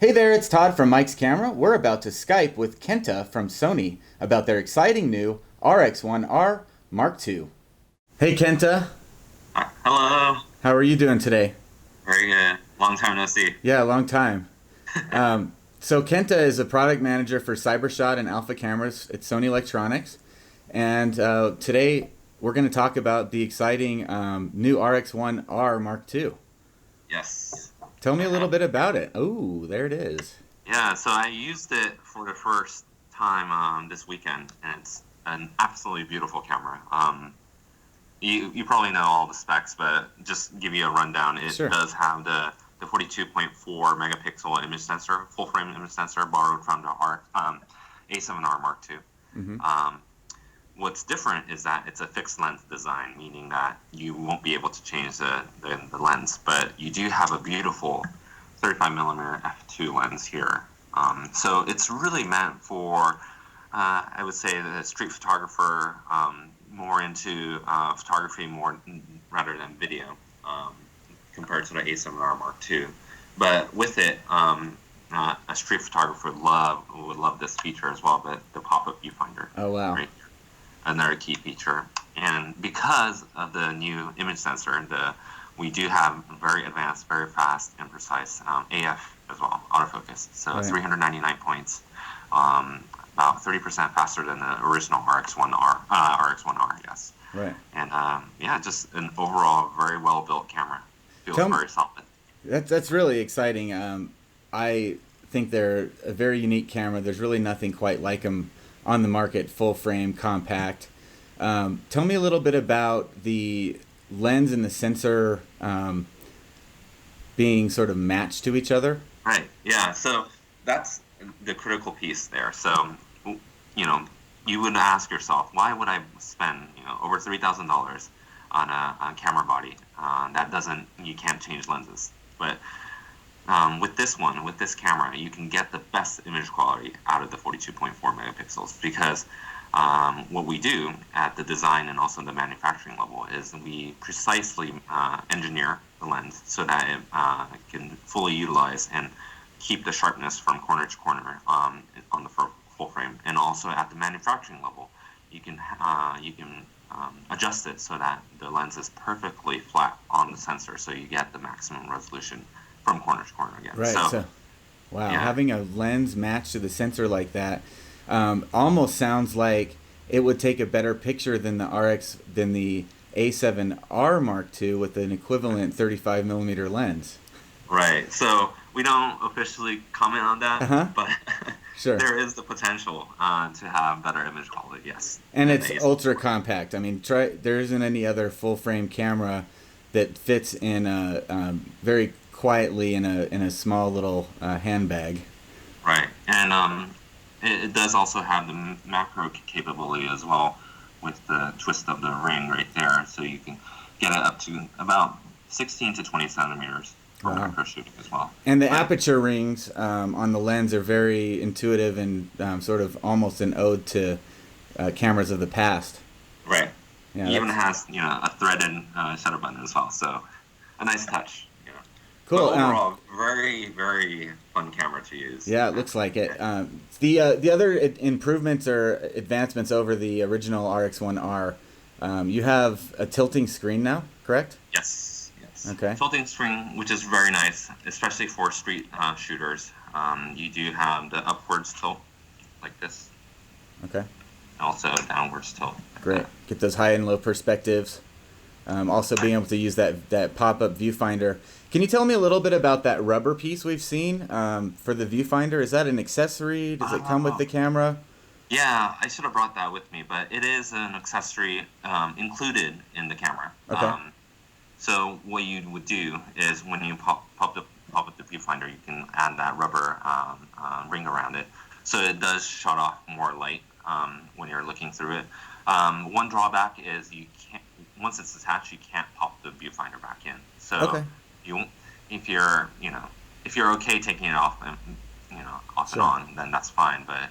Hey there, it's Todd from Mike's Camera. We're about to Skype with Kenta from Sony about their exciting new RX1r Mark II. Hey Kenta, Hello. how are you doing today? Very good. Long time no see. Yeah, long time. So Kenta is a product manager for CyberShot and Alpha cameras at Sony Electronics, and today we're going to talk about the exciting new RX1r Mark II. Yes. Tell me a little bit about it. Oh, there it is. Yeah, so I used it for the first time this weekend, and it's an absolutely beautiful camera. You probably know all the specs, but just give you a rundown. It Sure. does have the 42.4 megapixel image sensor, full frame image sensor, borrowed from the A7R Mark II. Mm-hmm. What's different is that it's a fixed lens design, meaning that you won't be able to change the lens, but you do have a beautiful 35 millimeter f2 lens here. So it's really meant for, I would say, the street photographer, more into photography more rather than video, compared to the A7R Mark II. But with it, a street photographer would love this feature as well, but the pop-up viewfinder. Oh wow. Right? Another key feature. And because of the new image sensor, we do have very advanced, very fast and precise AF as well, autofocus. So Right. 399 points, about 30% faster than the original RX1R, yes. Right. And yeah, just an overall very well built camera. Feels Tell me, very solid. that's really exciting. I think they're a very unique camera. There's really nothing quite like them on the market, full frame, compact. Tell me a little bit about the lens and the sensor being sort of matched to each other. Right. Yeah. So that's the critical piece there. So, you would ask yourself, why would I spend, over $3,000 on a camera body that doesn't, you can't change lenses. But with this camera, you can get the best image quality out of the 42.4 megapixels because what we do at the design and also the manufacturing level is we precisely engineer the lens so that it can fully utilize and keep the sharpness from corner to corner on the full frame. And also at the manufacturing level, you can adjust it so that the lens is perfectly flat on the sensor, so you get the maximum resolution from corner to corner again. Right. So, wow, yeah. having a lens matched to the sensor like that almost sounds like it would take a better picture than the A7R Mark II with an equivalent 35 millimeter lens. Right. So we don't officially comment on that, Uh-huh. but Sure. there is the potential to have better image quality. Yes. And than it's the ultra compact. I mean, there isn't any other full frame camera that fits in very quietly in a small little handbag. Right. And it does also have the macro capability as well with the twist of the ring right there, so you can get it up to about 16 to 20 centimeters for Wow. macro shooting as well. And the But- aperture rings on the lens are very intuitive and sort of almost an ode to cameras of the past. Right. Yeah, It even that's has a threaded shutter button as well, so a nice touch. cool. But overall, very, very fun camera to use. Yeah, it looks like it. The other improvements or advancements over the original RX1R, you have a tilting screen now, correct? Yes, yes. Okay. Tilting screen, which is very nice, especially for street shooters. You do have the upwards tilt, like this, Okay, and also downwards tilt. like great. that. Get those high and low perspectives. Also being able to use that pop-up viewfinder. Can you tell me a little bit about that rubber piece we've seen for the viewfinder? Is that an accessory? Does it come with the camera? Yeah, I should have brought that with me, but it is an accessory included in the camera. Okay. So what you would do is when you pop up the viewfinder, you can add that rubber ring around it, so it does shut off more light when you're looking through it. One drawback is you can't, once it's attached, you can't pop the viewfinder back in. So Okay. you won't, if you're okay taking it off and off Sure. and on, then that's fine. But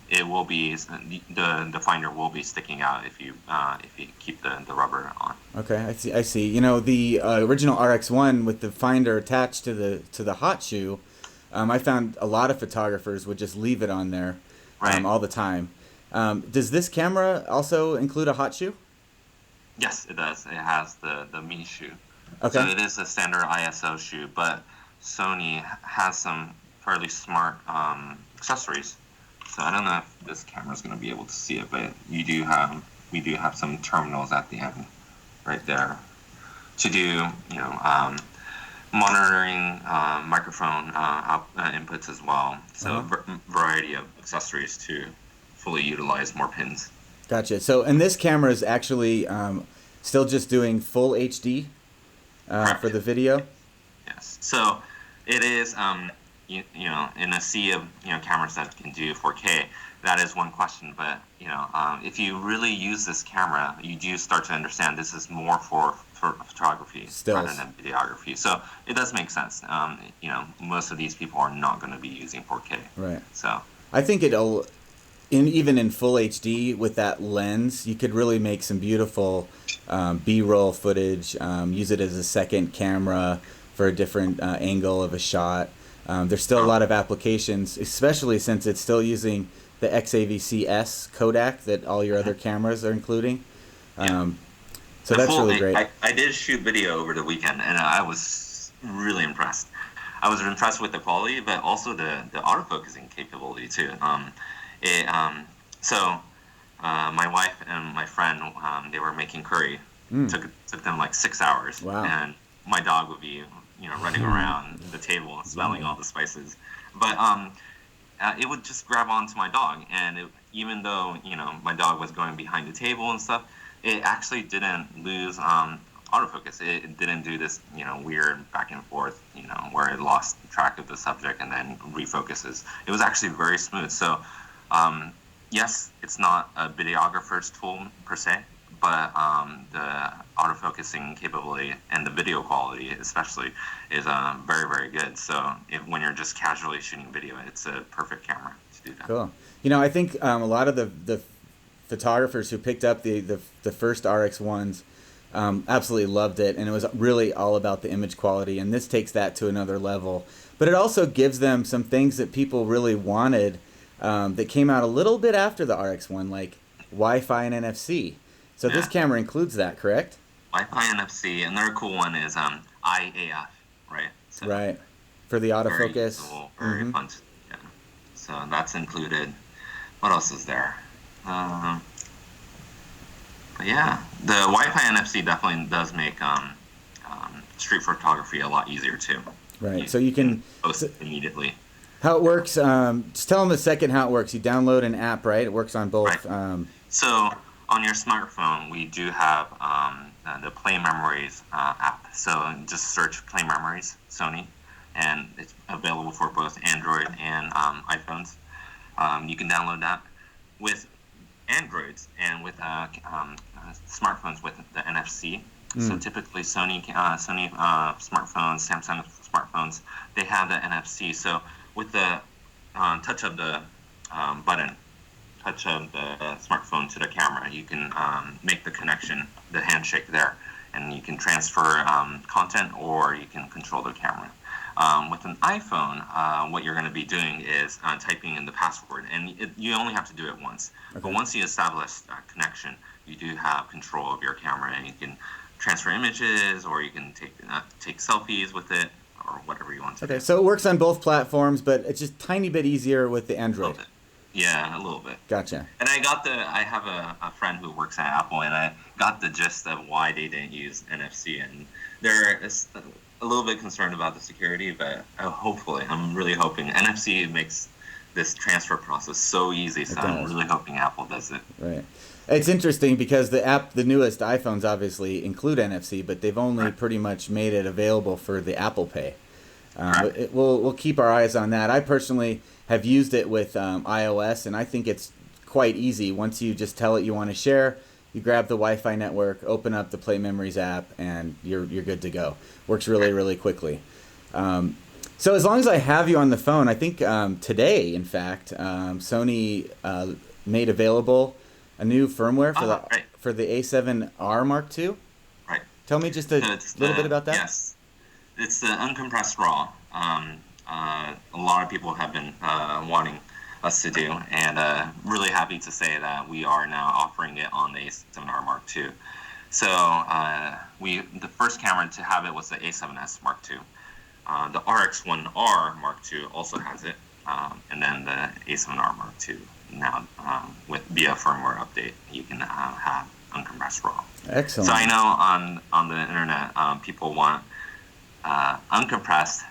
it will be the finder will be sticking out if you keep the rubber on. Okay, I see. The original RX1 with the finder attached to the hot shoe I found a lot of photographers would just leave it on there Right. all the time. Does this camera also include a hot shoe? Yes, it does. It has the Mi shoe. So Okay. it is a standard ISO shoe, but Sony has some fairly smart accessories. So I don't know if this camera's going to be able to see it, but we do have some terminals at the end, right there, to do monitoring microphone inputs as well. So variety of accessories to fully utilize more pins. Gotcha. So, and this camera is actually still just doing full HD for the video? Yes. So it is, in a sea of cameras that can do 4K, that is one question. But if you really use this camera, you do start to understand this is more for photography rather than videography. So it does make sense. Most of these people are not going to be using 4K. Right. So I think it'll, even in full HD with that lens, you could really make some beautiful B-roll footage. Use it as a second camera for a different angle of a shot. There's still a lot of applications, especially since it's still using the XAVC-S codec that all your other cameras are including. So that's really great. I did shoot video over the weekend, and I was really impressed. I was impressed with the quality, but also the autofocusing capability too. My wife and my friend, they were making curry. Took them like 6 hours. Wow. And my dog would be, running around the table, smelling all the spices. But it would just grab onto my dog, and even though my dog was going behind the table and stuff, it actually didn't lose autofocus. It didn't do this weird back and forth, where it lost track of the subject and then refocuses. It was actually very smooth. So yes, it's not a videographer's tool per se, but the autofocusing capability and the video quality especially is very, very good. So when you're just casually shooting video, it's a perfect camera to do that. Cool. I think a lot of the photographers who picked up the first RX1s absolutely loved it, and it was really all about the image quality, and this takes that to another level. But it also gives them some things that people really wanted that came out a little bit after the RX1, like Wi-Fi and NFC. So this camera includes that, correct? Wi-Fi, NFC, another cool one is IAF, right? So right. For the autofocus. Very useful, very fun. Yeah. So that's included. What else is there? But yeah, the Wi-Fi NFC definitely does make street photography a lot easier too. Right. So you can post it immediately. How it works? Just tell them a second how it works. You download an app, right? It works on both. Right. So on your smartphone, we do have the Play Memories app. So just search Play Memories Sony, and it's available for both Android and iPhones. You can download that with Androids and with smartphones with the NFC. So typically Sony smartphones, Samsung smartphones, they have the NFC. So with the touch of the button, touch of the smartphone to the camera, you can make the connection, the handshake there, and you can transfer content, or you can control the camera. With an iPhone, what you're going to be doing is typing in the password, and you only have to do it once. Okay. But once you establish that connection, you do have control of your camera, and you can transfer images, or you can take selfies with it, or whatever you want to do. So it works on both platforms, but it's just a tiny bit easier with the Android. Yeah, a little bit. Gotcha. And I have a friend who works at Apple, and I got the gist of why they didn't use NFC, and they're a little bit concerned about the security, but hopefully, I'm really hoping NFC makes this transfer process so easy. So I'm really hoping Apple does it. Right. It's interesting because the newest iPhones obviously include NFC, but they've only pretty much made it available for the Apple Pay. We'll keep our eyes on that. I personally have used it with iOS, and I think it's quite easy. Once you just tell it you want to share, you grab the Wi-Fi network, open up the Play Memories app, and you're good to go. Works really, really quickly. So as long as I have you on the phone, I think today, in fact, Sony made available a new firmware for the RX1r Mark II. Right. Tell me just a little bit about that. Yes. It's the uncompressed RAW. a lot of people have been wanting us to do, and really happy to say that we are now offering it on the A7R Mark II. So the first camera to have it was the A7S Mark II. The RX1r Mark II also has it, and then the A7R Mark II now with via firmware update you can have uncompressed RAW. Excellent. So I know on the internet people want uncompressed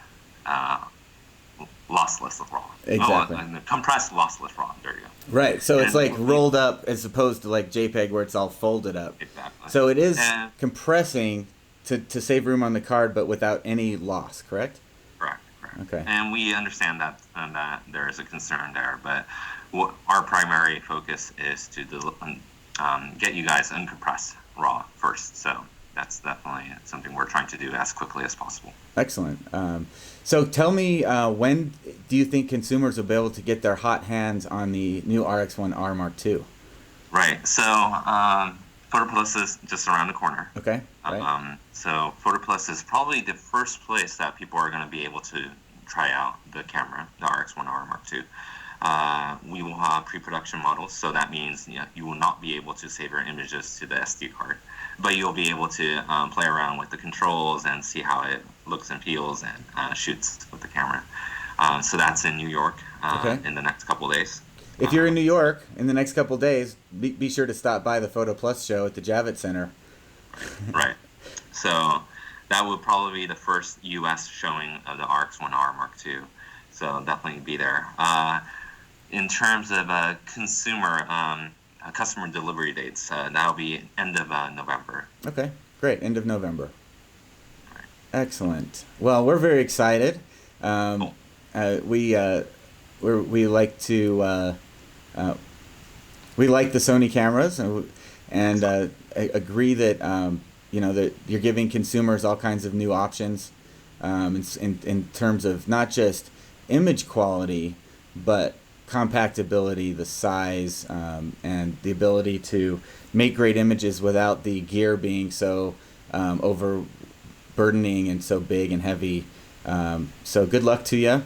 lossless RAW. Exactly. Compressed lossless RAW. There you go. Right. So it's like rolled up as opposed to like JPEG where it's all folded up. Exactly. So it is compressing to save room on the card, but without any loss. Correct. Correct. Okay. And we understand that there is a concern there, but our primary focus is to get you guys uncompressed RAW first. So that's definitely something we're trying to do as quickly as possible. Excellent. So tell me, when do you think consumers will be able to get their hot hands on the new RX1R Mark II? Right. So Photo Plus is just around the corner. Okay. Right. So Photo Plus is probably the first place that people are going to be able to try out the camera, the RX1R Mark II. We will have pre-production models, so that means you will not be able to save your images to the SD card, but you'll be able to play around with the controls and see how it looks and feels and shoots with the camera. So that's in New York in the next couple of days. If you're in New York in the next couple of days, be sure to stop by the Photo Plus show at the Javits Center. Right. So that would probably be the first U.S. showing of the RX1R Mark II. So definitely be there. In terms of customer delivery dates, that'll be end of November. Okay, great. End of November. Right. Excellent. Well, we're very excited. Cool. We like to we like the Sony cameras and agree that that you're giving consumers all kinds of new options in terms of not just image quality, but compactability, the size, and the ability to make great images without the gear being so overburdening and so big and heavy. So good luck to you.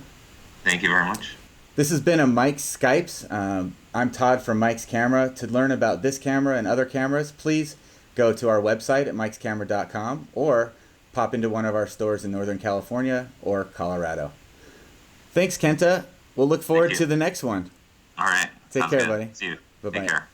Thank you very much. This has been a Mike's Skypes. I'm Todd from Mike's Camera. To learn about this camera and other cameras, please go to our website at mikescamera.com or pop into one of our stores in Northern California or Colorado. Thanks, Kenta. We'll look forward to the next one. All right. Take care, buddy. See you. Bye-bye. Take care.